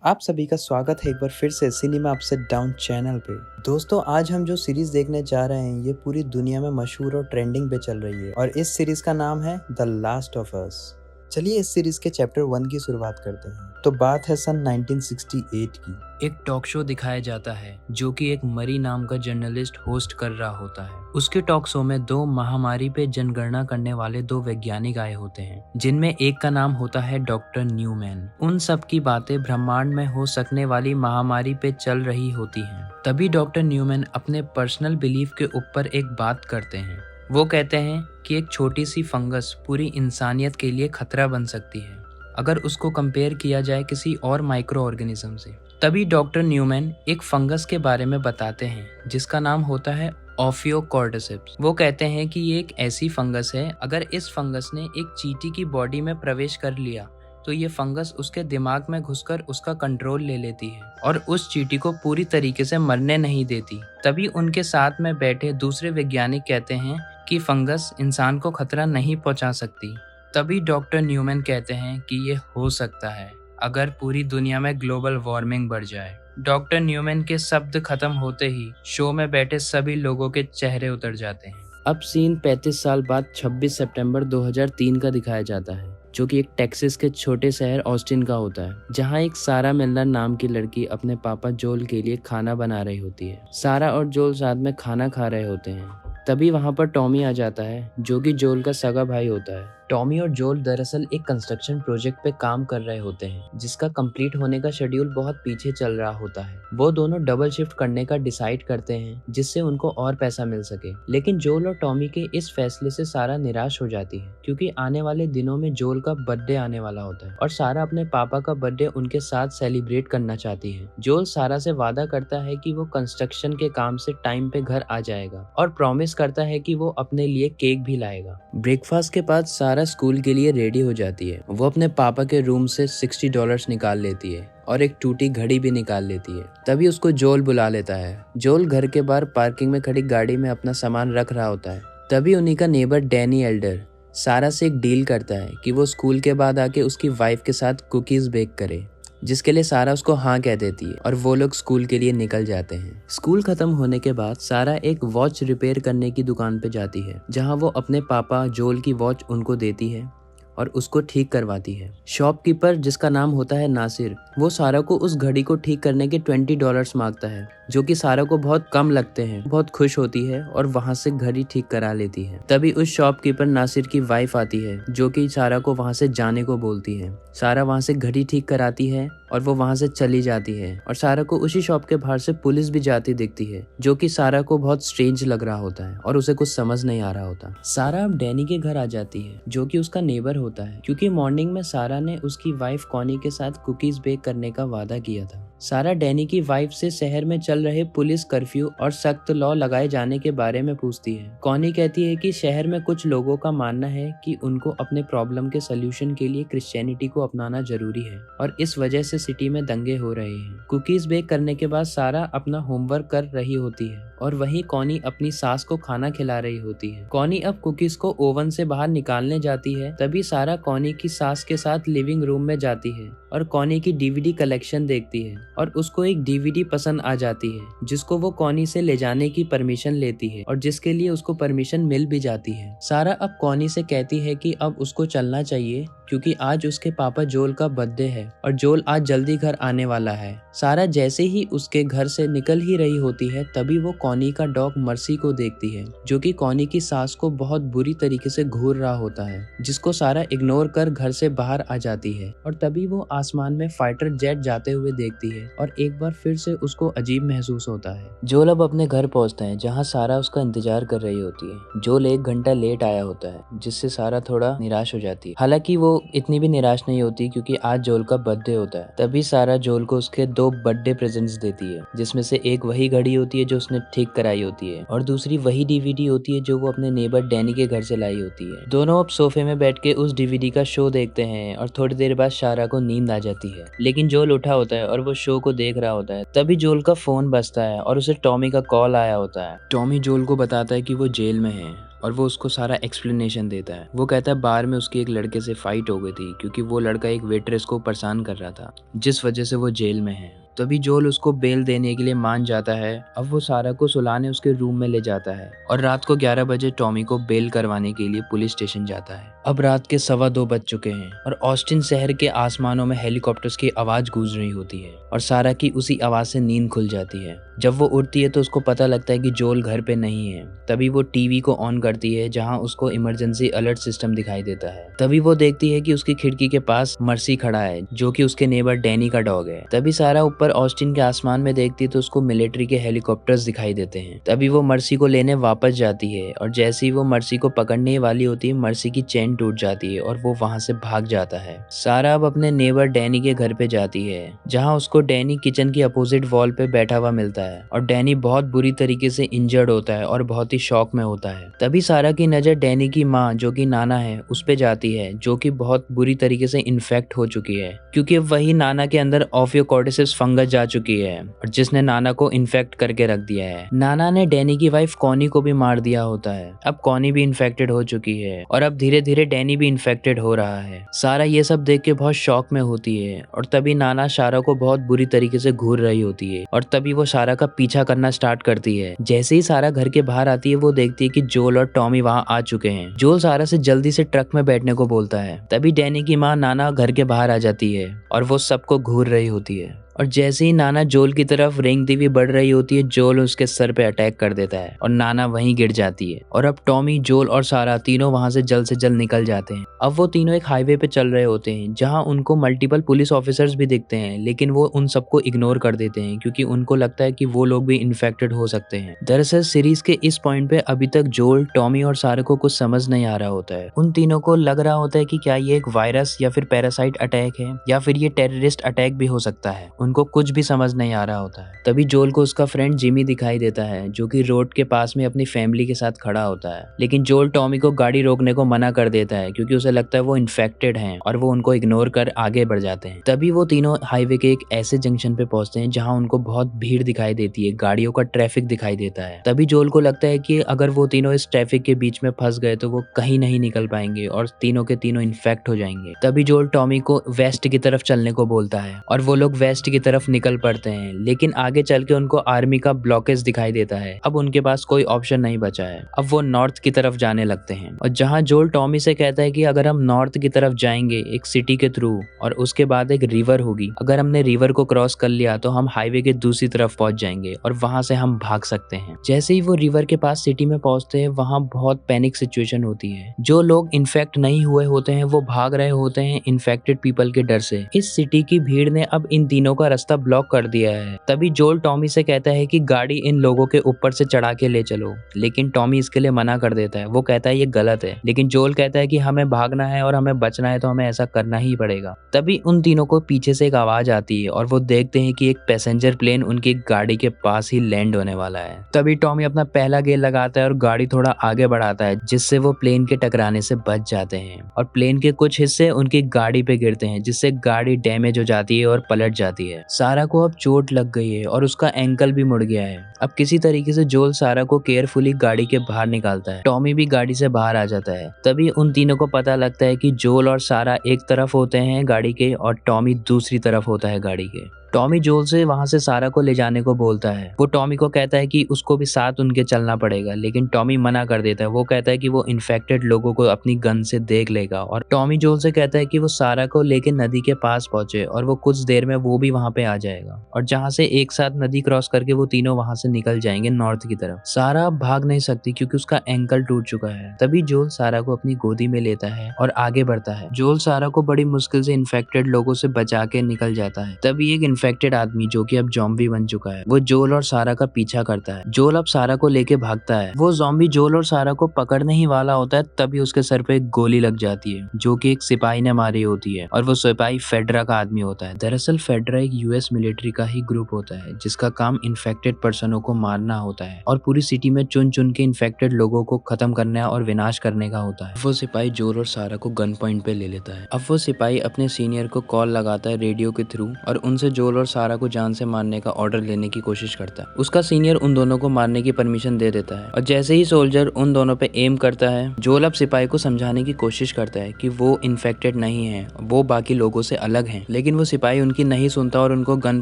आप सभी का स्वागत है एक बार फिर से सिनेमा अपसाइड डाउन चैनल पे। दोस्तों, आज हम जो सीरीज देखने जा रहे हैं ये पूरी दुनिया में मशहूर और ट्रेंडिंग पे चल रही है और इस सीरीज का नाम है द लास्ट ऑफ अस। चलिए इस सीरीज के चैप्टर 1 की शुरुआत करते हैं। तो बात है सन 1968 की। एक टॉक शो दिखाया जाता है जो कि एक मरी नाम का जर्नलिस्ट होस्ट कर रहा होता है। उसके टॉक शो में दो महामारी पे जनगणना करने वाले दो वैज्ञानिक आए होते हैं, जिनमें एक का नाम होता है डॉक्टर न्यूमैन। उन सब की बातें ब्रह्मांड में हो सकने वाली महामारी पे चल रही होती हैं। तभी डॉक्टर न्यूमैन अपने पर्सनल बिलीफ के ऊपर एक बात करते हैं। वो कहते हैं कि एक छोटी सी फंगस पूरी इंसानियत के लिए खतरा बन सकती है अगर उसको कंपेयर किया जाए किसी और माइक्रो ऑर्गेनिज्म से। तभी डॉक्टर न्यूमैन एक फंगस के बारे में बताते हैं जिसका नाम होता है ओफियोकॉर्डिसेप्स। वो कहते हैं कि ये एक ऐसी फंगस है, अगर इस फंगस ने एक चींटी की बॉडी में प्रवेश कर लिया तो ये फंगस उसके दिमाग में घुसकर उसका कंट्रोल ले लेती है और उस चींटी को पूरी तरीके से मरने नहीं देती। तभी उनके साथ में बैठे दूसरे वैज्ञानिक कहते हैं कि फंगस इंसान को खतरा नहीं पहुंचा सकती। तभी डॉक्टर न्यूमैन कहते हैं कि ये हो सकता है अगर पूरी दुनिया में ग्लोबल वार्मिंग बढ़ जाए। डॉक्टर न्यूमैन के शब्द खत्म होते ही शो में बैठे सभी लोगों के चेहरे उतर जाते हैं। अब सीन 35 साल बाद 26 सितंबर 2003 का दिखाया जाता है, जो कि एक टेक्सास के छोटे शहर ऑस्टिन का होता है, जहां एक सारा मिलर नाम की लड़की अपने पापा जोल के लिए खाना बना रही होती है। सारा और जोल साथ में खाना खा रहे होते हैं। तभी वहां पर टॉमी आ जाता है, जो कि जोल का सगा भाई होता है। टॉमी और जोल दरअसल एक कंस्ट्रक्शन प्रोजेक्ट पे काम कर रहे होते हैं, जिसका कंप्लीट होने का शेड्यूल बहुत पीछे चल रहा होता है। वो दोनों डबल शिफ्ट करने का डिसाइड करते हैं, जिससे उनको और पैसा मिल सके। लेकिन जोल और टॉमी के इस फैसले से सारा निराश हो जाती है, क्योंकि आने वाले दिनों में जोल का बर्थडे आने वाला होता है और सारा अपने पापा का बर्थडे उनके साथ सेलिब्रेट करना चाहती है। जोल सारा से वादा करता है कि वो कंस्ट्रक्शन के काम से टाइम पे घर आ जाएगा और प्रॉमिस करता है कि वो अपने लिए केक भी लाएगा। ब्रेकफास्ट के बाद सारा स्कूल के लिए रेडी हो जाती है। वो अपने पापा के रूम से $60 निकाल लेती है और एक टूटी घड़ी भी निकाल लेती है। तभी उसको जोल बुला लेता है। जोल घर के बाहर पार्किंग में खड़ी गाड़ी में अपना सामान रख रहा होता है। तभी उन्हीं का नेबर डैनी एल्डर सारा से एक डील करता है कि वो स्कूल के बाद आके उसकी वाइफ के साथ कुकीज बेक करे, जिसके लिए सारा उसको हाँ कह देती है और वो लोग स्कूल के लिए निकल जाते हैं। स्कूल खत्म होने के बाद सारा एक वॉच रिपेयर करने की दुकान पे जाती है, जहां वो अपने पापा जोल की वॉच उनको देती है और उसको ठीक करवाती है। शॉपकीपर, जिसका नाम होता है नासिर, वो सारा को उस घड़ी को ठीक करने के $20 मांगता है, जो कि सारा को बहुत कम लगते हैं। बहुत खुश होती है और वहां से घड़ी ठीक करा लेती है। तभी उस शॉपकीपर नासिर की वाइफ आती है, जो कि सारा को वहां से जाने को बोलती है। सारा वहां से घड़ी ठीक कराती है और वो वहां से चली जाती है और सारा को उसी शॉप के बाहर से पुलिस भी जाती दिखती है, जो कि सारा को बहुत स्ट्रेंज लग रहा होता है और उसे कुछ समझ नहीं आ रहा होता। सारा अब डैनी के घर आ जाती है, जो कि उसका नेबर होता है, क्योंकि मॉर्निंग में सारा ने उसकी वाइफ कॉनी के साथ कुकीज बेक करने का वादा किया था। सारा डैनी की वाइफ से शहर में चल रहे पुलिस कर्फ्यू और सख्त लॉ लगाए जाने के बारे में पूछती है। कॉनी कहती है कि शहर में कुछ लोगों का मानना है कि उनको अपने प्रॉब्लम के सलूशन के लिए क्रिश्चियनिटी को अपनाना जरूरी है और इस वजह से सिटी में दंगे हो रहे हैं। कुकीज बेक करने के बाद सारा अपना होमवर्क कर रही होती है और वहीं कॉनी अपनी सास को खाना खिला रही होती है। कॉनी अब कुकीज को ओवन से बाहर निकालने जाती है। तभी सारा कॉनी की सास के साथ लिविंग रूम में जाती है और कॉनी की डीवीडी कलेक्शन देखती है और उसको एक डीवीडी पसंद आ जाती है, जिसको वो कॉनी से ले जाने की परमिशन लेती है और जिसके लिए उसको परमिशन मिल भी जाती है। सारा अब कॉनी से कहती है कि अब उसको चलना चाहिए, क्योंकि आज उसके पापा जोल का बर्थडे है और जोल आज जल्दी घर आने वाला है। सारा जैसे ही उसके घर से निकल ही रही होती है, तभी वो कॉनी का डॉग मर्सी को देखती है, जो कि कॉनी की सास को बहुत बुरी तरीके से घूर रहा होता है, जिसको सारा इग्नोर कर घर से बाहर आ जाती है। और तभी वो आसमान में फाइटर जेट जाते हुए देखती है और एक बार फिर से उसको अजीब महसूस होता है। जोल अब अपने घर पहुंचता है, जहां सारा उसका इंतजार कर रही होती है। जोल 1 घंटा लेट आया होता है, जिससे सारा थोड़ा निराश हो जाती है। हालांकि वो इतनी भी निराश नहीं होती, क्योंकि आज जोल का बर्थडे होता है। तभी सारा जोल को उसके 2 बर्थडे प्रेजेंट्स देती है, जिसमें से एक वही घड़ी होती है जो उसने ठीक कराई होती है और दूसरी वही डीवीडी होती है जो वो अपने नेबर डैनी के घर से लाई होती है। दोनों अब सोफे में बैठ के उस डीवीडी का शो देखते हैं और थोड़ी देर बाद सारा को नींद आ जाती है, लेकिन जोल उठा होता है और वो शो को देख रहा होता है। तभी जोल का फोन बजता है और उसे टॉमी का कॉल आया होता है। टॉमी जोल को बताता है कि वो जेल में है और वो उसको सारा एक्सप्लेनेशन देता है। वो कहता है बार में उसकी एक लड़के से फाइट हो गई थी क्योंकि वो लड़का एक वेट्रेस को परेशान कर रहा था, जिस वजह से वो जेल में है। तभी जोल उसको बेल देने के लिए मान जाता है। अब वो सारा को सुलाने उसके रूम में ले जाता है और रात को 11 बजे टॉमी को बेल करवाने के लिए पुलिस स्टेशन जाता है। अब रात के 2:15 बज चुके हैं और ऑस्टिन शहर के आसमानों में हेलीकॉप्टर्स की आवाज गूंज रही होती है और सारा की उसी आवाज से नींद खुल जाती है। जब वो उठती है तो उसको पता लगता है कि जोल घर पे नहीं है। तभी वो टीवी को ऑन करती है जहां उसको इमरजेंसी अलर्ट सिस्टम दिखाई देता है। तभी वो देखती है कि उसकी खिड़की के पास मर्सी खड़ा है जो कि उसके नेबर डैनी का डॉग है। तभी सारा ऊपर ऑस्टिन के आसमान में देखती है तो उसको मिलिट्री के हेलीकॉप्टर्स दिखाई देते हैं। तभी वो मर्सी को लेने वापस जाती है और जैसे ही वो मर्सी को पकड़ने वाली होती है, मर्सी की चेन टूट जाती है और वो वहां से भाग जाता है। सारा अब अपने नेबर डैनी के घर पे जाती है जहां उसको डैनी किचन की अपोजिट वॉल पे बैठा हुआ मिलता है और डैनी बहुत बुरी तरीके से इंजर्ड होता है और बहुत ही शॉक में होता है। तभी सारा की नजर डैनी की माँ जो कि नाना है उस पे जाती है जो कि बहुत बुरी तरीके से इन्फेक्ट हो चुकी है क्योंकि वही नाना के अंदर ऑफियोकॉर्डिसिस फंगस जा चुकी है और जिसने नाना को इन्फेक्ट करके रख दिया है। नाना ने डैनी की वाइफ कॉनी को भी मार दिया होता है। अब कॉनी भी इन्फेक्टेड हो चुकी है और अब धीरे धीरे डैनी भी इन्फेक्टेड हो रहा है। सारा ये सब देख के बहुत शॉक में होती है और तभी नाना सारा को बहुत बुरी तरीके से घूर रही होती है और तभी वो सारा का पीछा करना स्टार्ट करती है। जैसे ही सारा घर के बाहर आती है वो देखती है कि जोल और टॉमी वहाँ आ चुके हैं। जोल सारा से जल्दी से ट्रक में बैठने को बोलता है। तभी डैनी की माँ नाना घर के बाहर आ जाती है और वो सबको घूर रही होती है और जैसे ही नाना जोल की तरफ रेंगती हुई बढ़ रही होती है, जोल उसके सर पे अटैक कर देता है और नाना वहीं गिर जाती है। और अब टॉमी, जोल और सारा तीनों वहां से जल्द निकल जाते हैं। अब वो तीनों एक हाईवे पे चल रहे होते हैं जहां उनको मल्टीपल पुलिस ऑफिसर्स भी दिखते हैं, लेकिन वो उन सबको इग्नोर कर देते हैं क्योंकि उनको लगता है कि वो लोग भी इन्फेक्टेड हो सकते हैं। दरअसल सीरीज के इस पॉइंट पे अभी तक जोल, टॉमी और सारा को कुछ समझ नहीं आ रहा होता है। उन तीनों को लग रहा होता है कि क्या ये एक वायरस या फिर पैरासाइट अटैक है या फिर ये टेररिस्ट अटैक भी हो सकता है। उनको कुछ भी समझ नहीं आ रहा होता है। तभी जोल को उसका फ्रेंड जिमी दिखाई देता है जो कि रोड के पास में अपनी फैमिली के साथ खड़ा होता है, लेकिन जोल टॉमी को गाड़ी रोकने को मना कर देता है क्योंकि उसे लगता है वो इन्फेक्टेड हैं और वो उनको इग्नोर कर आगे बढ़ जाते हैं। तभी वो तीनों हाईवे के एक ऐसे जंक्शन पे पहुंचते हैं जहां उनको बहुत भीड़ दिखाई देती है, गाड़ियों का ट्रैफिक दिखाई देता है। तभी जोल को लगता है कि अगर वो तीनों इस ट्रैफिक के बीच में फंस गए तो वो कहीं नहीं निकल पाएंगे और तीनों के तीनों इन्फेक्ट हो जाएंगे। तभी जोल टॉमी को वेस्ट की तरफ चलने को बोलता है और वो लोग वेस्ट की तरफ निकल पड़ते हैं, लेकिन आगे चल के उनको आर्मी का ब्लॉकेज दिखाई देता है। अब उनके पास कोई ऑप्शन नहीं बचा है। अब वो नॉर्थ की तरफ जाने लगते हैं और जहां जोल टॉमी से कहता है कि अगर हम नॉर्थ की तरफ जाएंगे एक सिटी के थ्रू और उसके बाद एक रिवर होगी, अगर हमने रिवर को क्रॉस कर लिया तो हम हाईवे के दूसरी तरफ पहुंच जाएंगे और वहां से हम भाग सकते हैं। जैसे ही वो रिवर के पास सिटी में पहुंचते हैं वहां बहुत पैनिक सिचुएशन होती है। जो लोग इन्फेक्ट नहीं हुए होते हैं वो भाग रहे होते हैं इन्फेक्टेड पीपल के डर से। इस सिटी की भीड़ ने अब इन तीनों का रास्ता ब्लॉक कर दिया है। तभी जोल टॉमी से कहता है कि गाड़ी इन लोगों के ऊपर से चढ़ा के ले चलो, लेकिन टॉमी इसके लिए मना कर देता है। वो कहता है ये गलत है, लेकिन जोल कहता है कि हमें भागना है और हमें बचना है तो हमें ऐसा करना ही पड़ेगा। तभी उन तीनों को पीछे से एक आवाज आती है और वो देखते हैं कि एक पैसेंजर प्लेन उनकी गाड़ी के पास ही लैंड होने वाला है। तभी टॉमी अपना पहला गेयर लगाता है और गाड़ी थोड़ा आगे बढ़ाता है जिससे वो प्लेन के टकराने से बच जाते हैं और प्लेन के कुछ हिस्से उनकी गाड़ी पे गिरते हैं जिससे गाड़ी डैमेज हो जाती है और पलट जाती है। सारा को अब चोट लग गई है और उसका एंकल भी मुड़ गया है। अब किसी तरीके से जोल सारा को केयरफुली गाड़ी के बाहर निकालता है। टॉमी भी गाड़ी से बाहर आ जाता है। तभी उन तीनों को पता लगता है कि जोल और सारा एक तरफ होते हैं गाड़ी के और टॉमी दूसरी तरफ होता है गाड़ी के। टॉमी जोल से वहां से सारा को ले जाने को बोलता है। वो टॉमी को कहता है कि उसको भी साथ उनके चलना पड़ेगा, लेकिन टॉमी मना कर देता है। वो कहता है कि वो इन्फेक्टेड लोगों को अपनी गन से देख लेगा और टॉमी जोल से कहता है कि वो सारा को लेके नदी के पास पहुंचे और वो कुछ देर में वो भी वहां पे आ जाएगा और जहां से एक साथ नदी क्रॉस करके वो तीनों वहां से निकल जाएंगे नॉर्थ की तरफ। सारा भाग नहीं सकती क्योंकि उसका एंकल टूट चुका है। तभी जोल सारा को अपनी गोदी में लेता है और आगे बढ़ता है। जोल सारा को बड़ी मुश्किल से इन्फेक्टेड लोगों से बचा के निकल जाता है। तभी एक इन्फेक्टेड आदमी जो कि अब ज़ॉम्बी बन चुका है वो जोल और सारा का पीछा करता है। जोल अब सारा को लेके भागता है। वो ज़ॉम्बी जोल और सारा को पकड़ने ही वाला होता है तभी उसके सर पे एक गोली लग जाती है जो कि एक सिपाही ने मारी होती है और वो सिपाही फेडरा का आदमी होता है। दरअसल फेडरा एक यूएस मिलिट्री का ही ग्रुप होता है जिसका काम इन्फेक्टेड पर्सनों को मारना होता है और पूरी सिटी में चुन चुन के इन्फेक्टेड लोगों को खत्म करना और विनाश करने का होता है। वो सिपाही जोल और सारा को गन पॉइंट पे ले लेता है। अब वो सिपाही अपने सीनियर को कॉल लगाता है रेडियो के थ्रू और उनसे जोल जोल और सारा को जान से मारने का ऑर्डर लेने की कोशिश करता है। उसका सीनियर उन दोनों को मारने की परमिशन दे देता है और जैसे ही सोल्जर उन दोनों पे एम करता है, जोल अब सिपाही को समझाने की कोशिश करता है कि वो इन्फेक्टेड नहीं है, वो बाकी लोगों से अलग हैं। लेकिन वो सिपाही उनकी नहीं सुनता और उनको गन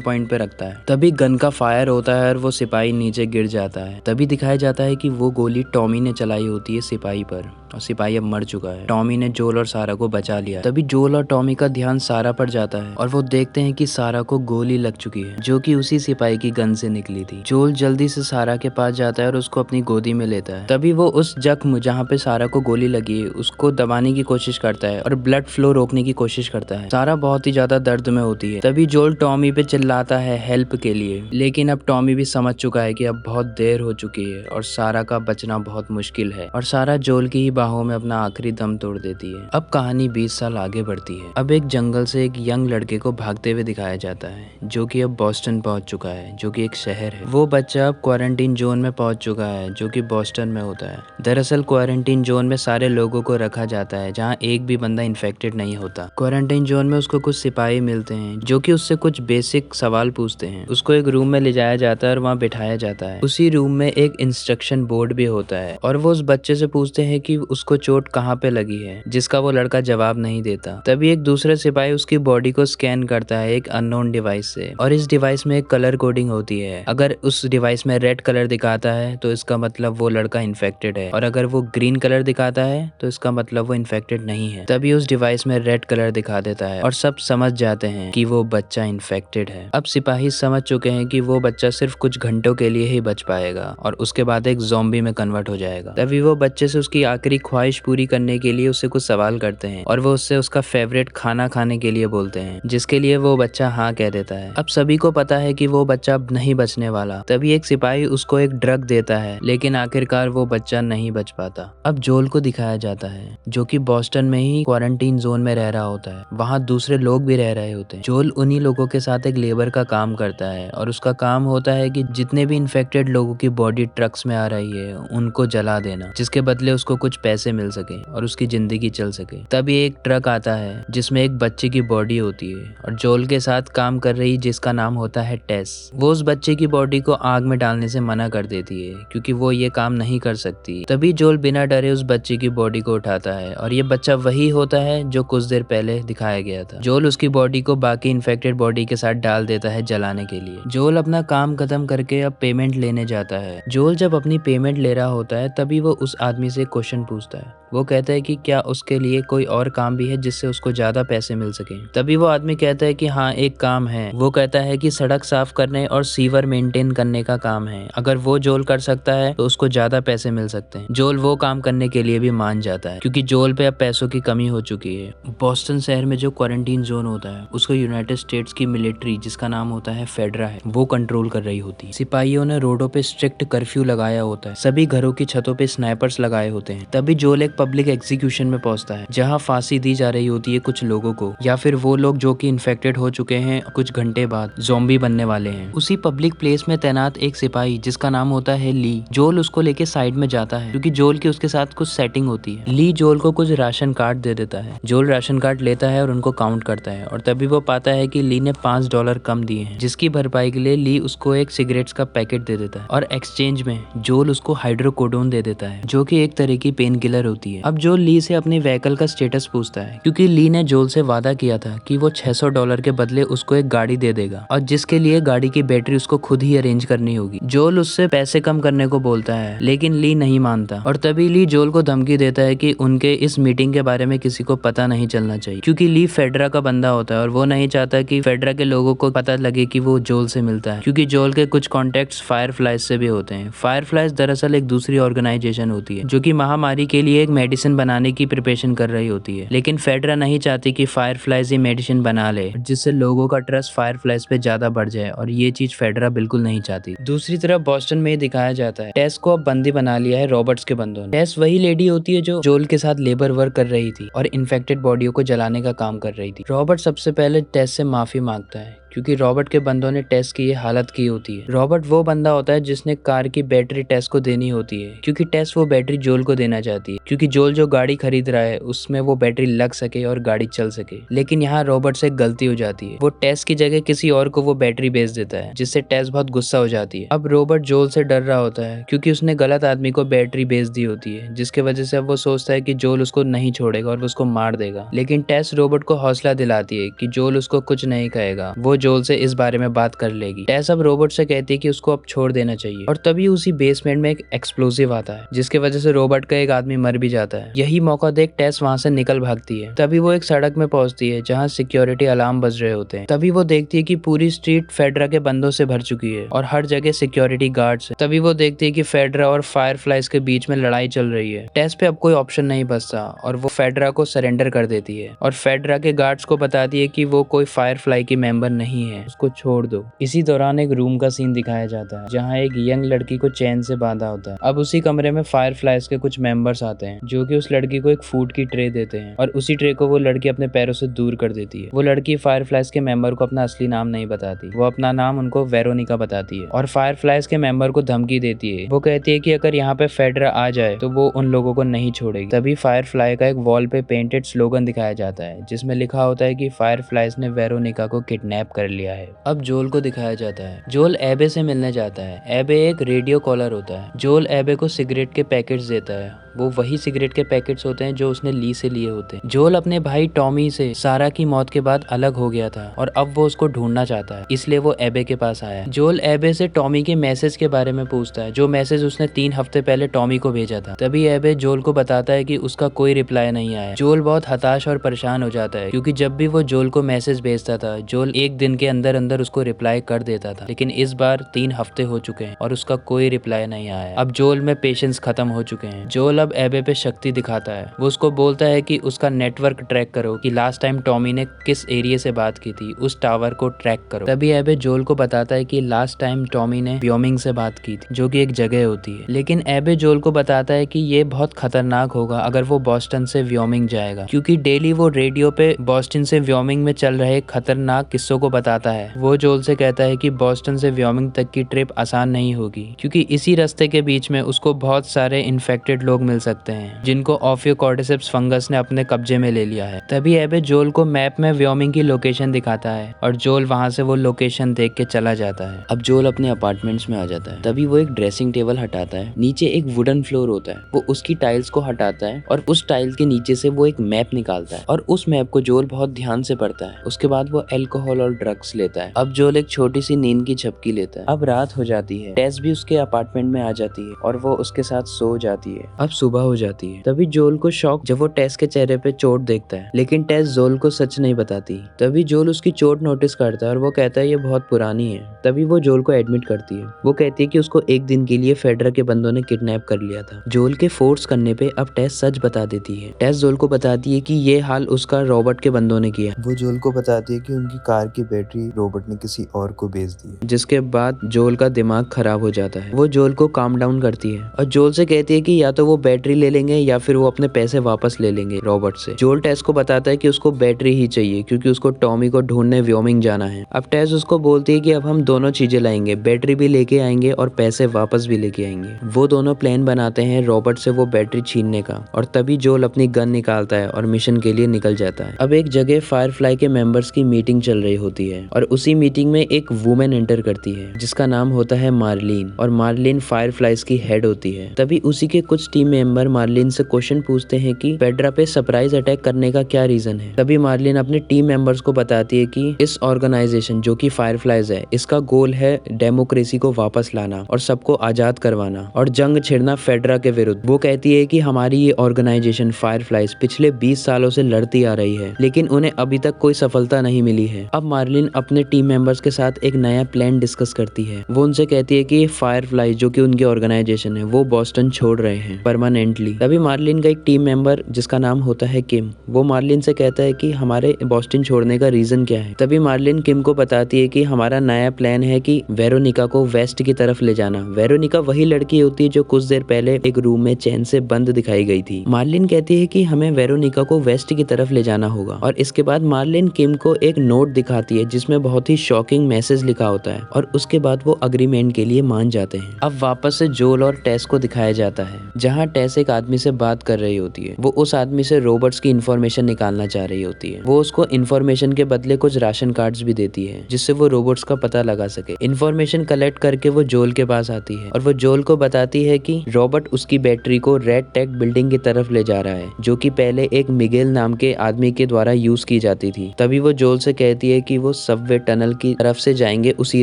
पॉइंट पे रखता है। तभी गन का फायर होता है और वो सिपाही नीचे गिर जाता है। तभी दिखाया जाता है कि वो गोली टॉमी ने चलाई होती है सिपाही पर और सिपाही अब मर चुका है। टॉमी ने जोल और सारा को बचा लिया। तभी जोल और टॉमी का ध्यान सारा पर जाता है और वो देखते हैं कि सारा को गोली लग चुकी है, जो कि उसी सिपाही की गन से निकली थी। जोल जल्दी से सारा के पास जाता है और उसको अपनी गोदी में लेता है। तभी वो उस जख्म जहाँ पे सारा को गोली लगी है उसको दबाने की कोशिश करता है और ब्लड फ्लो रोकने की कोशिश करता है। सारा बहुत ही ज्यादा दर्द में होती है। तभी जोल टॉमी पे चिल्लाता है हेल्प के लिए, लेकिन अब टॉमी भी समझ चुका है कि अब बहुत देर हो चुकी है और सारा का बचना बहुत मुश्किल है और सारा जोल की ही बाहों में अपना आखिरी दम तोड़ देती है। अब कहानी 20 साल आगे बढ़ती है। अब एक जंगल से एक यंग लड़के को भागते हुए दिखाया जाता है, जो कि अब बॉस्टन पहुंच चुका है, जो कि एक शहर है। वो बच्चा अब क्वारंटीन जोन में पहुंच चुका है, जो कि बॉस्टन में होता है। दरअसल क्वारंटीन जोन में सारे लोगों को रखा जाता है, जहाँ एक भी बंदा इन्फेक्टेड नहीं होता। क्वारंटीन जोन में उसको कुछ सिपाही मिलते हैं, जो कि उससे कुछ बेसिक सवाल पूछते हैं। उसको एक रूम में ले जाया जाता है और वहाँ बिठाया जाता है। उसी रूम में एक इंस्ट्रक्शन बोर्ड भी होता है और वो उस बच्चे से पूछते हैं कि उसको चोट कहाँ पे लगी है, जिसका वो लड़का जवाब नहीं देता। तभी एक दूसरे सिपाही उसकी बॉडी को स्कैन करता है एक अननोन डिवाइस से और इस डिवाइस में एक कलर कोडिंग होती है। अगर उस डिवाइस में रेड कलर दिखाता है तो इसका मतलब वो लड़का इन्फेक्टेड है और अगर वो ग्रीन कलर दिखाता है तो इसका मतलब वो इन्फेक्टेड नहीं है। तभी उस डिवाइस में रेड कलर दिखा देता है और सब समझ जाते हैं कि वो बच्चा इन्फेक्टेड है। अब सिपाही समझ चुके हैं कि वो बच्चा सिर्फ कुछ घंटों के लिए ही बच पाएगा और उसके बाद एक ज़ॉम्बी में कन्वर्ट हो जाएगा। तभी वो बच्चे से उसकी आखिरी ख्वाहिश पूरी करने के लिए उससे कुछ सवाल करते हैं और वो उससे उसका फेवरेट खाना खाने के लिए बोलते हैं, जिसके लिए वो बच्चा हाँ कह देता है। अब सभी को पता है कि वो बच्चा अब नहीं बचने वाला। तभी एक सिपाही उसको एक ड्रग देता है, लेकिन आखिरकार वो बच्चा नहीं बच पाता। अब जोल को दिखाया जाता है, जो कि बॉस्टन में ही क्वारंटीन जोन में रह रहा होता है। वहाँ दूसरे लोग भी रह रहे होते हैं। जोल उन्हीं लोगों के साथ एक लेबर का काम करता है और उसका काम होता है कि जितने भी इन्फेक्टेड लोगों की बॉडी ट्रक्स में आ रही है उनको जला देना, जिसके बदले उसको कुछ पैसे मिल सके और उसकी जिंदगी चल सके। तभी एक ट्रक आता है जिसमें एक बच्चे की बॉडी होती है और जोल के साथ काम कर रही जिसका नाम होता है टेस, वो उस बच्चे की बॉडी को आग में डालने से मना कर देती है क्योंकि वो ये काम नहीं कर सकती। तभी जोल बिना डरे उस बच्चे की बॉडी को उठाता है और ये बच्चा वही होता है जो कुछ देर पहले दिखाया गया था। जोल उसकी बॉडी को बाकी इन्फेक्टेड बॉडी के साथ डाल देता है जलाने के लिए। जोल अपना काम खत्म करके अब पेमेंट लेने जाता है। जोल जब अपनी पेमेंट ले रहा होता है तभी वो उस आदमी से क्वेश्चन पूछता है। वो कहता है कि क्या उसके लिए कोई और काम भी है जिससे उसको ज्यादा पैसे मिल सके। तभी वो आदमी कहता है कि हाँ एक काम है। वो कहता है कि सड़क साफ करने और सीवर मेंटेन करने का काम है, अगर वो जोल कर सकता है तो उसको ज्यादा पैसे मिल सकते हैं। जोल वो काम करने के लिए भी मान जाता है क्योंकि जोल पे अब पैसों की कमी हो चुकी है। बॉस्टन शहर में जो क्वारंटीन जोन होता है उसको यूनाइटेड स्टेट्स की मिलिट्री, जिसका नाम होता है फेडरा है, वो कंट्रोल कर रही होती है। सिपाहियों ने रोडों पे स्ट्रिक्ट कर्फ्यू लगाया होता है। सभी घरों की छतों पे स्नाइपर्स लगाए होते हैं। तभी जोल एक पब्लिक एग्जीक्यूशन में पहुंचता है जहां फांसी दी जा रही होती है कुछ लोगों को, या फिर वो लोग जो कि इन्फेक्टेड हो चुके हैं कुछ घंटे बाद ज़ॉम्बी बनने वाले हैं। उसी पब्लिक प्लेस में तैनात एक सिपाही जिसका नाम होता है ली, जोल उसको लेके साइड में जाता है क्योंकि जोल की उसके साथ कुछ सेटिंग होती है। ली जोल को कुछ राशन कार्ड दे देता है। जोल राशन कार्ड लेता है और उनको काउंट करता है और तभी वो पाता है कि ली ने $5 कम दिए हैं, जिसकी भरपाई के लिए ली उसको एक सिगरेट्स का पैकेट दे देता है और एक्सचेंज में जोल उसको हाइड्रोकोडोन दे देता है, जो कि एक तरह की पेन किलर होती है। अब जोल ली से अपने व्हीकल का स्टेटस पूछता है क्योंकि ली ने जोल से वादा किया था कि वो $600 के बदले उसको एक गाड़ी दे देगा और जिसके लिए गाड़ी की बैटरी उसको खुद ही अरेंज करनी होगी। जोल उससे पैसे कम करने को बोलता है लेकिन ली नहीं मानता और तभी ली जोल को धमकी देता है कि उनके इस मीटिंग के बारे में किसी को पता नहीं चलना चाहिए, क्योंकि ली फेडरा का बंदा होता है और वो नहीं चाहता कि फेडरा के लोगों को पता लगे कि वो जोल से मिलता है, क्योंकि जोल के कुछ कॉन्टेक्ट्स फायरफ्लाइज से भी होते हैं। फायरफ्लाइज दरअसल एक दूसरी ऑर्गेनाइजेशन होती है जो कि महामारी के लिए एक मेडिसिन बनाने की प्रिपरेशन कर रही होती है, लेकिन फेडरा नहीं चाहती कि फायरफ्लाइज ये मेडिसिन बना ले जिससे लोगों का ट्रस्ट फायरफ्लाइज पे ज्यादा बढ़ जाए, और ये चीज फेडरा बिल्कुल नहीं चाहती। दूसरी तरफ बॉस्टन में दिखाया जाता है टेस को अब बंदी बना लिया है रॉबर्ट्स के बंदों ने। टेस वही लेडी होती है जो जोल के साथ लेबर वर्क कर रही थी और इन्फेक्टेड बॉडियों को जलाने का काम कर रही थी। रॉबर्ट सबसे पहले टेस से माफी मांगता है क्योंकि रॉबर्ट के बंदों ने टेस की ये हालत की होती है। रॉबर्ट वो बंदा होता है जिसने कार की बैटरी टेस को देनी होती है, क्योंकि टेस वो बैटरी जोल को देना चाहती है, क्योंकि जोल जो गाड़ी खरीद रहा है उसमें वो बैटरी लग सके और गाड़ी चल सके। लेकिन यहाँ रॉबर्ट से गलती हो जाती है, वो टेस की जगह किसी और को वो बैटरी बेच देता है, जिससे टेस बहुत गुस्सा हो जाती है। अब रॉबर्ट जोल से डर रहा होता है क्योंकि उसने गलत आदमी को बैटरी बेच दी होती है, जिसके वजह से अब वो सोचता है कि जोल उसको नहीं छोड़ेगा और उसको मार देगा। लेकिन टेस रॉबर्ट को हौसला दिलाती है कि जोल उसको कुछ नहीं कहेगा, वो जोल से इस बारे में बात कर लेगी। टेस अब रॉबर्ट से कहती है कि उसको अब छोड़ देना चाहिए, और तभी उसी बेसमेंट में एक एक्सप्लोसिव आता है, जिसके वजह से रॉबर्ट का एक आदमी मर भी जाता है। यही मौका देख टेस वहां से निकल भागती है। तभी वो एक सड़क में पहुंचती है जहां सिक्योरिटी अलार्म बज रहे होते हैं। तभी वो देखती है कि पूरी स्ट्रीट फेडरा के बंदों से भर चुकी है और हर जगह सिक्योरिटी गार्ड्स है। तभी वो देखती है कि फेडरा और फायरफ्लाइज के बीच में लड़ाई चल रही है। टेस पे अब कोई ऑप्शन नहीं बचता और वो फेडरा को सरेंडर कर देती है और फेडरा के गार्ड्स को बताती है कि वो कोई फायरफ्लाई की मेंबर नहीं है, उसको छोड़ दो। इसी दौरान एक रूम का सीन दिखाया जाता है जहाँ एक यंग लड़की को चैन से बांधा होता है। अब उसी कमरे में फायरफ्लाइज के कुछ मेंबर्स आते हैं जो कि उस लड़की को एक फूड की ट्रे देते हैं, और उसी ट्रे को वो लड़की अपने पैरों से दूर कर देती है। वो लड़की फायरफ्लाइज के मेंबर को अपना असली नाम नहीं बताती, वो अपना नाम उनको वेरोनिका बताती है और फायरफ्लाइज के मेंबर को धमकी देती है। वो कहती है कि अगर यहाँ पे फेडरा आ जाए तो वो उन लोगों को नहीं छोड़ेगी। तभी फायरफ्लाई का एक वॉल पे पेंटेड स्लोगन दिखाया जाता है जिसमें लिखा होता है कि फायरफ्लाइज ने वेरोनिका को किडनैप कर लिया है। अब जोल को दिखाया जाता है। जोल एबे से मिलने जाता है। एबे एक रेडियो कॉलर होता है। जोल एबे को सिगरेट के पैकेट्स देता है। वो वही सिगरेट के पैकेट्स होते हैं जो उसने ली से लिए होते हैं। जोल अपने भाई टॉमी से सारा की मौत के बाद अलग हो गया था और अब वो उसको ढूंढना चाहता है, इसलिए वो एबे के पास आया है। जोल एबे से टॉमी के मैसेज के बारे में पूछता है, जो मैसेज उसने 3 हफ्ते पहले टॉमी को भेजा था। तभी एबे जोल को बताता है कि उसका कोई रिप्लाई नहीं आया। जोल बहुत हताश और परेशान हो जाता है क्योंकि जब भी वो जोल को मैसेज भेजता था जोल 1 दिन के अंदर अंदर उसको रिप्लाई कर देता था, लेकिन इस बार 3 हफ्ते हो चुके हैं और उसका कोई रिप्लाई नहीं आया। अब जोल में पेशेंस खत्म हो चुके हैं। जोल अब एबे पे शक्ति दिखाता है। वो उसको बोलता है कि उसका नेटवर्क ट्रैक करो, कि लास्ट टाइम टॉमी ने किस एरिया से बात की थी, उस टावर को ट्रैक करो। तभी एबे जोल को बताता है कि लास्ट टाइम टॉमी ने व्योमिंग से बात की थी, जो कि एक जगह होती है। लेकिन एबे जोल को बताता है कि ये बहुत खतरनाक होगा अगर वो बॉस्टन से व्योमिंग जाएगा, क्योंकि डेली वो रेडियो पे बॉस्टन से व्योमिंग में चल रहे खतरनाक किस्सों को बताता है। वो जोल से कहता है कि बॉस्टन से व्योमिंग तक की ट्रिप आसान नहीं होगी, क्योंकि इसी रास्ते के बीच में उसको बहुत सारे इन्फेक्टेड लोग मिल सकते हैं जिनको ऑफियोकॉर्डिसेप्स फंगस ने अपने कब्जे में ले लिया है। तभी एबे जोल को मैप में व्योमिंग की लोकेशन दिखाता है और जोल वहां से वो लोकेशन देख के चला जाता है। अब जोल अपने अपार्टमेंट्स में आ जाता है। तभी वो एक ड्रेसिंग टेबल हटाता है। नीचे एक वुडन फ्लोर होता है, वो उसकी टाइल्स को हटाता है और उस टाइल्स के नीचे से वो एक मैप निकालता है और उस मैप को जोल बहुत ध्यान से पढ़ता है। उसके बाद वो अल्कोहल और ड्रग्स लेता है। अब जोल एक छोटी सी नींद की झपकी लेता है। अब रात हो जाती है। टेस भी उसके अपार्टमेंट में आ जाती है और वो उसके साथ सो जाती है। अब सुबह हो जाती है। तभी जोल को शॉक जब वो टेस के चेहरे पे चोट देखता है, लेकिन टेस जोल को सच नहीं बताती। तभी जोल उसकी चोट नोटिस करता है और वो कहता है ये बहुत पुरानी है। तभी वो जोल को एडमिट करती है। वो कहती है कि उसको 1 दिन के लिए फेडरा के बंदों ने किडनैप कर लिया था। जोल के फोर्स करने पे अब टेस सच बता देती है। टेस जोल को बताती है कि ये हाल उसका रॉबर्ट के बंदों ने किया। वो जोल को बताती है कि उनकी कार की बैटरी रॉबर्ट ने किसी और को बेच दी है। जिसके बाद जोल का दिमाग खराब हो जाता है। वो जोल को काम डाउन करती है और जोल से कहती है कि या तो वो बैटरी ले लेंगे या फिर वो अपने पैसे वापस ले लेंगे रॉबर्ट से। जोल टेस को बताता है कि उसको बैटरी ही चाहिए क्योंकि उसको टॉमी को ढूंढने व्योमिंग जाना है। अब टेस उसको बोलती है कि अब हम दोनों चीजें लाएंगे, बैटरी भी लेके आएंगे और पैसे वापस भी लेके आएंगे। वो दोनों प्लान बनाते हैं रॉबर्ट से वो बैटरी छीनने का, और तभी जोल अपनी गन निकालता है और मिशन के लिए निकल जाता है। अब एक जगह फायरफ्लाई के मेंबर्स की मीटिंग चल रही होती है और उसी मीटिंग में एक वुमेन एंटर करती है जिसका नाम होता है मार्लिन, और मार्लिन फायरफ्लाइज की हेड होती है। तभी उसी के कुछ टीम मेंबर मार्लिन से क्वेश्चन पूछते हैं कि फेडरा पे सरप्राइज अटैक करने का क्या रीजन है। तभी मार्लिन अपने टीम मेंबर्स को बताती है कि इस ऑर्गेनाइजेशन जो कि फायरफ्लाइज है, इसका गोल है डेमोक्रेसी को वापस लाना और सबको आजाद करवाना और जंग छेड़ना फेडरा के विरुद्ध। वो कहती है कि हमारी ये ऑर्गेनाइजेशन फायरफ्लाइज पिछले 20 सालों से लड़ती आ रही है, लेकिन उन्हें अभी तक कोई सफलता नहीं मिली है। अब मार्लिन अपने टीम मेंबर्स के साथ एक नया प्लान डिस्कस करती है। वो उनसे कहती है कि फायरफ्लाइज जो कि उनकी ऑर्गेनाइजेशन है वो बॉस्टन छोड़ रहे हैं, परमानेंट परमानेंटली। तभी मार्लिन का एक टीम मेंबर जिसका नाम होता है किम, वो मार्लिन से कहता है कि हमारे बॉस्टन छोड़ने का रीजन क्या है। तभी मार्लिन किम को बताती है कि हमारा नया प्लान है कि वेरोनिका को वेस्ट की तरफ ले जाना। वेरोनिका वही लड़की होती है जो कुछ देर पहले एक रूम में चैन से बंद दिखाई गई थी। मार्लिन कहती है कि हमें वेरोनिका को वेस्ट की तरफ ले जाना होगा और इसके बाद मार्लिन किम को एक नोट दिखाती है जिसमें बहुत ही शॉकिंग मैसेज लिखा होता है और उसके बाद वो अग्रीमेंट के लिए मान जाते हैं। अब वापस से जोल और टेस को दिखाया जाता है जहाँ टेस एक आदमी से बात कर रही होती है। वो उस आदमी से रॉबर्ट्स की इन्फॉर्मेशन निकालना चाह रही होती है। वो उसको इन्फॉर्मेशन के बदले कुछ राशन कार्ड्स भी देती है जिससे वो रॉबर्ट्स का पता लगा सके। इन्फॉर्मेशन कलेक्ट करके वो जोल के पास आती है और वो जोल को बताती है कि रॉबर्ट उसकी बैटरी को रेड टेक बिल्डिंग की तरफ ले जा रहा है जो कि पहले एक मिगेल नाम के आदमी के द्वारा यूज की जाती थी। तभी वो जोल से कहती है कि वो सबवे टनल की तरफ से जाएंगे उसी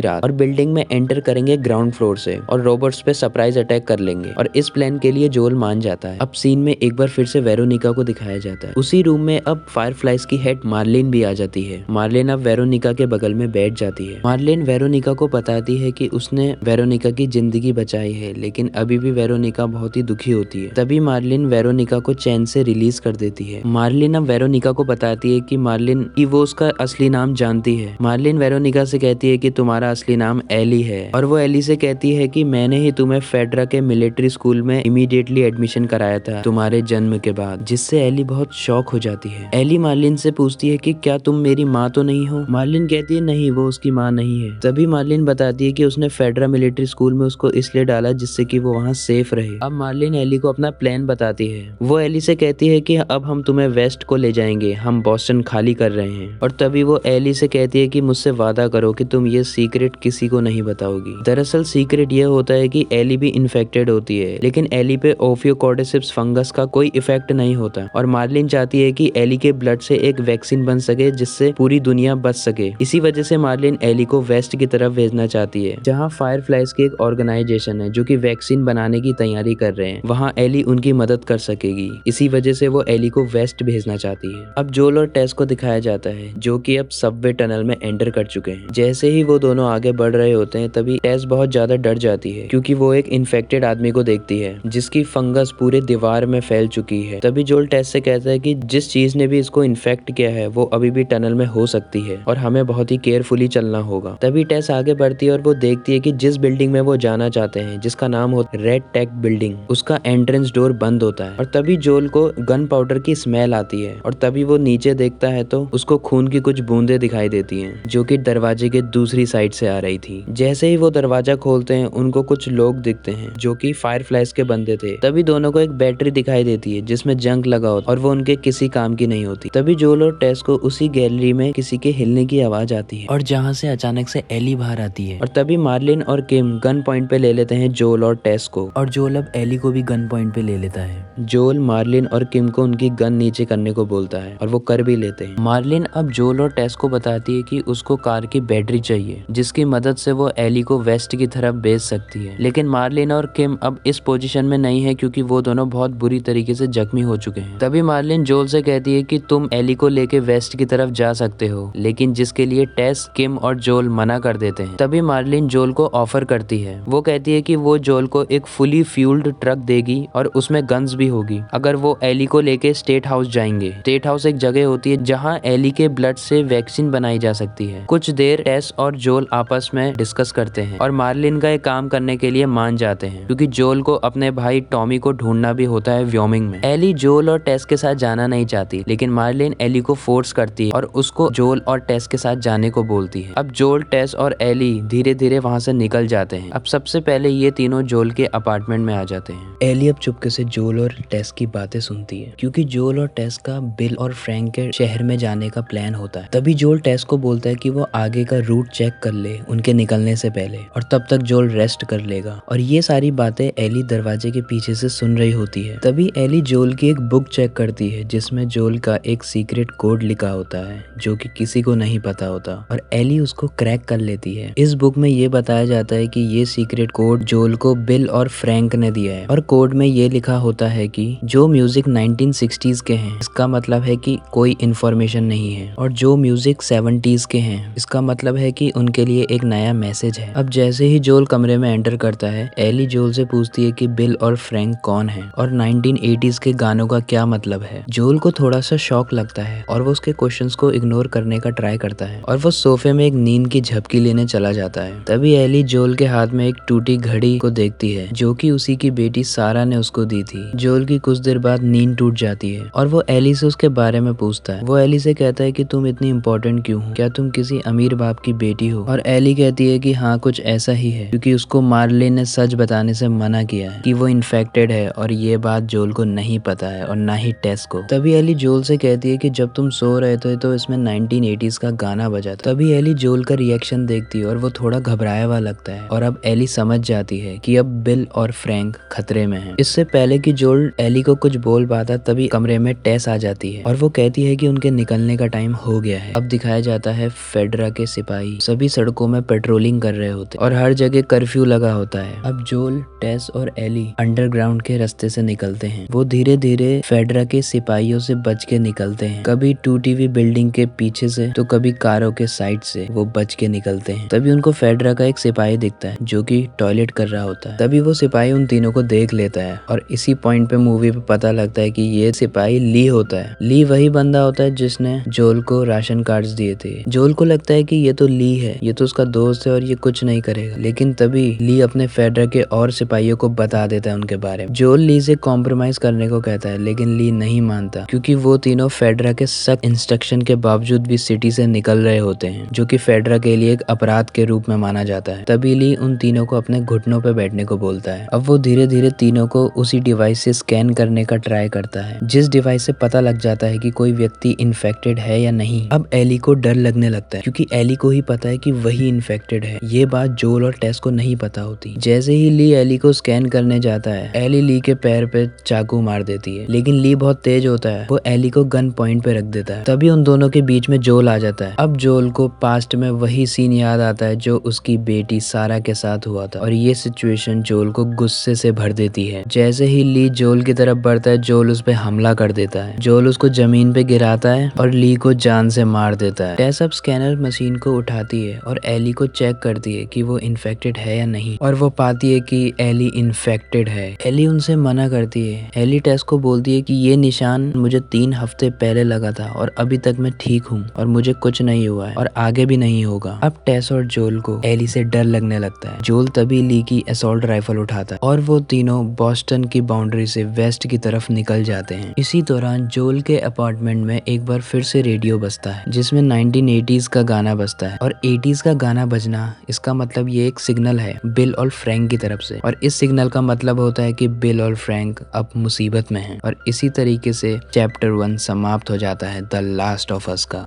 रात और बिल्डिंग में एंटर करेंगे ग्राउंड फ्लोर से और रॉबर्ट्स पे सरप्राइज अटैक कर लेंगे और इस प्लान के लिए जोल मान जाता है। अब सीन में एक बार फिर से वेरोनिका को दिखाया जाता है। उसी रूम में अब फायरफ्लाइज की हेड मार्लिन भी आ जाती है। मार्लिन अब वेरोनिका के बगल में बैठ जाती है। मार्लिन वेरोनिका को बताती है कि उसने वेरोनिका की जिंदगी बचाई है लेकिन अभी भी वेरोनिका बहुत ही दुखी होती है। तभी मार्लिन वेरोनिका को चैन से रिलीज कर देती है। मार्लिन अब वेरोनिका को बताती है कि मार्लिन की वो उसका असली नाम जानती है। मार्लिन वेरोनिका से कहती है कि तुम्हारा असली नाम एली है और वो एली से कहती है कि मैंने ही तुम्हें फेडरा के मिलिट्री स्कूल में इमीडिएटली एडमिशन कराया था तुम्हारे जन्म के बाद, जिससे एली बहुत शॉक हो जाती है। एली मार्लिन से पूछती है कि क्या तुम मेरी माँ तो नहीं हो। मार्लिन कहती है नहीं, वो उसकी माँ नहीं है। तभी मार्लिन बताती है कि उसने फेडरा मिलिट्री स्कूल में उसको इसलिए डाला जिससे कि वो वहाँ सेफ रहे। अब मार्लिन एली को अपना प्लान बताती है। वो एली से कहती है कि अब हम तुम्हें वेस्ट को ले जाएंगे, हम बॉस्टन खाली कर रहे हैं। और तभी वो एली से कहती है कि मुझसे वादा करो कि तुम ये सीक्रेट किसी को नहीं बताओगी। दरअसल सीक्रेट ये होता है कि एली भी इन्फेक्टेड होती है लेकिन एली पे ओफियोकॉर्डिसिप्स फंगस का कोई इफेक्ट नहीं होता और मार्लिन चाहती है कि एली के ब्लड से एक वैक्सीन बन सके जिससे पूरी दुनिया बच सके। इसी वजह से मार्लिन एली को वेस्ट की तरफ भेजना चाहती है जहाँ फायरफ्लाइज की एक ऑर्गेनाइजेशन है जो कि वैक्सीन बनाने की तैयारी कर रहे हैं। वहाँ एली उनकी मदद कर सकेगी। इसी वजह से वो एली को वेस्ट भेजना चाहती है। अब जोल और टेस को दिखाया जाता है जो कि अब सबवे टनल में एंटर कर चुके हैं। जैसे ही वो दोनों आगे बढ़ रहे होते हैं तभी टेस बहुत ज्यादा डर जाती है क्योंकि वो एक इन्फेक्टेड आदमी को देखती है जिसकी फंगस पूरे दीवार में फैल चुकी है। तभी जोल टेस से कहता है कि जिस चीज ने भी इसको इन्फेक्ट किया है वो अभी भी टनल में हो सकती है और हमें बहुत ही केयरफुली चलना होगा। तभी टेस आगे बढ़ती है और वो देखती है कि जिस बिल्डिंग में वो जाना चाहते हैं जिसका नाम होता है रेड टेक बिल्डिंग, उसका एंट्रेंस डोर बंद होता है और तभी जोल को गन पाउडर की स्मेल आती है और तभी वो नीचे देखता है तो उसको खून की कुछ बूंदे दिखाई देती हैं जो कि दरवाजे के दूसरी साइड से आ रही थी। जैसे ही वो दरवाजा खोलते हैं उनको कुछ लोग दिखते हैं जो कि फायरफ्लाइज के बंदे थे। तभी दोनों को एक बैटरी दिखाई देती है जिसमें जंग लगा होता और वो उनके किसी काम की नहीं होती। तभी जोल और टेस को उसी गैलरी में किसी के हिलने की आवाज आती है और जहाँ से अचानक से एली बाहर आती है और तभी मार्लिन और किम गन पॉइंट पे ले लेते हैं जोल और टेस को और जोल अब एली को भी गन पॉइंट पे ले लेता है। जोल मार्लिन और किम को उनकी गन नीचे करने को बोलता है और वो कर भी लेते हैं। मार्लिन अब जोल और टेस को बताती है कि उसको कार की बैटरी चाहिए जिसकी मदद से वो एली को वेस्ट की तरफ भेज सकती है। लेकिन मार्लिन और किम अब इस पोजीशन में नहीं है क्योंकि वो दोनों बहुत बुरी तरीके से जख्मी हो चुके हैं। तभी मार्लिन जोल से कहती है कि तुम एली को लेके वेस्ट की तरफ जा सकते हो, लेकिन जिसके लिए टेस, किम और जोल मना कर देते हैं। तभी मार्लिन जोल को ऑफर करती है। वो कहती है कि वो जोल को एक फुली फ्यूल्ड ट्रक देगी और उसमें गन्स भी होगी अगर वो एली को लेके स्टेट हाउस जाएंगे। स्टेट हाउस एक जगह होती है जहाँ एली के ब्लड से वैक्सीन बनाई जा सकती है। कुछ देर टेस और जोल आपस में डिस्कस करते हैं और मार्लिन का एक काम करने के लिए मान जाते हैं क्योंकि जोल को अपने भाई टॉमी को ढूंढना भी होता है व्योमिंग में। एली जोल और टेस के साथ जाना नहीं चाहती लेकिन मार्लिन एली को फोर्स करती है और उसको जोल और टेस के साथ जाने को बोलती है। अब जोल, टेस और एली धीरे धीरे वहाँ से निकल जाते हैं। अब सबसे पहले ये तीनों जोल के अपार्टमेंट में आ जाते हैं। एली अब चुपके से जोल और टेस की बातें सुनती है क्योंकि जोल और टेस का बिल और फ्रैंक के शहर में जाने का प्लान होता है। तभी जोल टेस को बोलता है कि वो आगे का रूट चेक कर ले उनके निकलने से पहले और तब तक जोल रेस्ट कर लेगा। और ये सारी बातें एली दरवाजे के पीछे से सुन रही होती है। तभी एली जोल की एक बुक चेक करती है जिसमें जोल का एक सीक्रेट कोड लिखा होता है जो कि किसी को नहीं पता होता और एली उसको क्रैक कर लेती है। इस बुक में ये बताया जाता है कि ये सीक्रेट कोड जोल को बिल और फ्रैंक ने दिया है और कोड में ये लिखा होता है कि जो म्यूजिक 1960s के हैं इसका मतलब है कि कोई इन्फॉर्मेशन नहीं है और जो म्यूजिक 70s के हैं इसका मतलब है कि उनके लिए एक नया मैसेज है। अब जैसे ही जोल कमरे में एंटर करता है एली जोल से पूछती है कि बिल और फ्रैंक फ्रैंक कौन है और 1980s के गानों का क्या मतलब है। जोल को थोड़ा सा शॉक लगता है और वो उसके क्वेश्चंस को इग्नोर करने का ट्राई करता है और वो सोफे में एक नींद की झपकी लेने चला जाता है। तभी एली जोल के हाथ में एक टूटी घड़ी को देखती है जो कि उसी की बेटी सारा ने उसको दी थी। जोल की कुछ देर बाद नींद टूट जाती है और वो एली से उसके बारे में पूछता है। वो एली से कहता है कि तुम इतनी इम्पोर्टेंट क्यों हो, क्या तुम किसी अमीर बाप की बेटी हो। और एली कहती है कि हाँ कुछ ऐसा ही है, क्योंकि उसको मार्लिन ने सच बताने से मना किया है कि वो इन्फेक्टेड है और ये बात जोल को नहीं पता है और ना ही टेस को। तभी एली जोल से कहती है कि जब तुम सो रहे थे तो इसमें 1980s का गाना बजा था। तभी एली जोल का रिएक्शन देखती है और वो थोड़ा घबराया हुआ लगता है और अब एली समझ जाती है कि अब बिल और फ्रैंक खतरे में हैं। इससे पहले कि जोल एली को कुछ बोल पाता तभी कमरे में टेस आ जाती है और वो कहती है कि उनके निकलने का टाइम हो गया है। अब दिखाया जाता है फेडरा के सिपाही सभी सड़कों में पेट्रोलिंग कर रहे होते और हर जगह कर्फ्यू लगा होता है। अब जोल, टेस और एली अंडरग्राउंड के रास्ते से निकलते हैं। वो धीरे धीरे फेडरा के सिपाहियों से बच के निकलते हैं, कभी टूटी हुई बिल्डिंग के पीछे से तो कभी कारों के साइड से वो बच के निकलते हैं। तभी उनको फेडरा का एक सिपाही दिखता है जो कि टॉयलेट कर रहा होता है। तभी वो सिपाही उन तीनों को देख लेता है और इसी पॉइंट पे मूवी पे पता लगता है कि ये सिपाही ली होता है। ली वही बंदा होता है जिसने जोल को राशन कार्ड्स दिए थे। जोल को लगता है कि ये तो ली है, ये तो उसका दोस्त है और ये कुछ नहीं करेगा, लेकिन तभी ली अपने फेडरा के और सिपाहियों को बता देता है उनके बारे में। जोल ली से कॉम्प्रोमाइज करने को कहता है लेकिन ली नहीं मानता, क्योंकि वो तीनों फेडरा के सख्त इंस्ट्रक्शन के बावजूद भी सिटी से निकल रहे होते हैं, जो कि फेडरा के लिए एक अपराध के रूप में माना जाता है। तभी ली उन तीनों को अपने घुटनों पे बैठने को बोलता है। अब वो धीरे धीरे तीनों को उसी डिवाइस से स्कैन करने का ट्राई करता है, जिस डिवाइस से पता लग जाता है कि कोई व्यक्ति इन्फेक्टेड है या नहीं। अब एली को डर लगने लगता है, क्योंकि एली को ही पता है कि वही इन्फेक्टेड है। ये बात जोल और टेस को नहीं पता होती। जैसे ही ली एली को स्कैन करने जाता है, एली ली के पैर पे चाकू मार देती है, लेकिन ली बहुत तेज होता है, वो एली को गन पॉइंट पे रख देता है। तभी उन दोनों के बीच में जोल आ जाता है। अब जोल को पास्ट में वही सीन याद आता है जो उसकी बेटी सारा के साथ हुआ था और ये सिचुएशन जोल को गुस्से से भर देती है। जैसे ही ली जोल की तरफ बढ़ता है, जोल उस पे हमला कर देता है। जोल उसको जमीन पे गिराता है और ली को जान से मार देता है। टेस अब स्कैनर मशीन को उठाती है और एली को चेक करती है कि वो इन्फेक्टेड है या नहीं, और वो पाती है कि एली इन्फेक्टेड है। एली उनसे मना करती है। एली टेस को बोलती है कि ये निशान मुझे 3 हफ्ते पहले लगा था और अभी तक मैं ठीक हूँ और मुझे कुछ नहीं हुआ है और आगे भी नहीं होगा। अब टेस और जोल को एली से डर लगने लगता है। जोल तभी ली की असॉल्ट राइफल उठाता है और वो तीनों बॉस्टन की बाउंड्री से वेस्ट की तरफ निकल जाते हैं। इसी दौरान जोल के अपार्टमेंट में एक बार फिर से रेडियो बजता है जिसमें 1980s का गाना बजता है, और 80s का गाना बजना इसका मतलब ये एक सिग्नल है बिल और फ्रैंक की तरफ से, और इस सिग्नल का मतलब होता है कि बिल और फ्रैंक अब मुसीबत में हैं। और इसी तरीके से चैप्टर 1 समाप्त हो जाता है द लास्ट ऑफ अस का।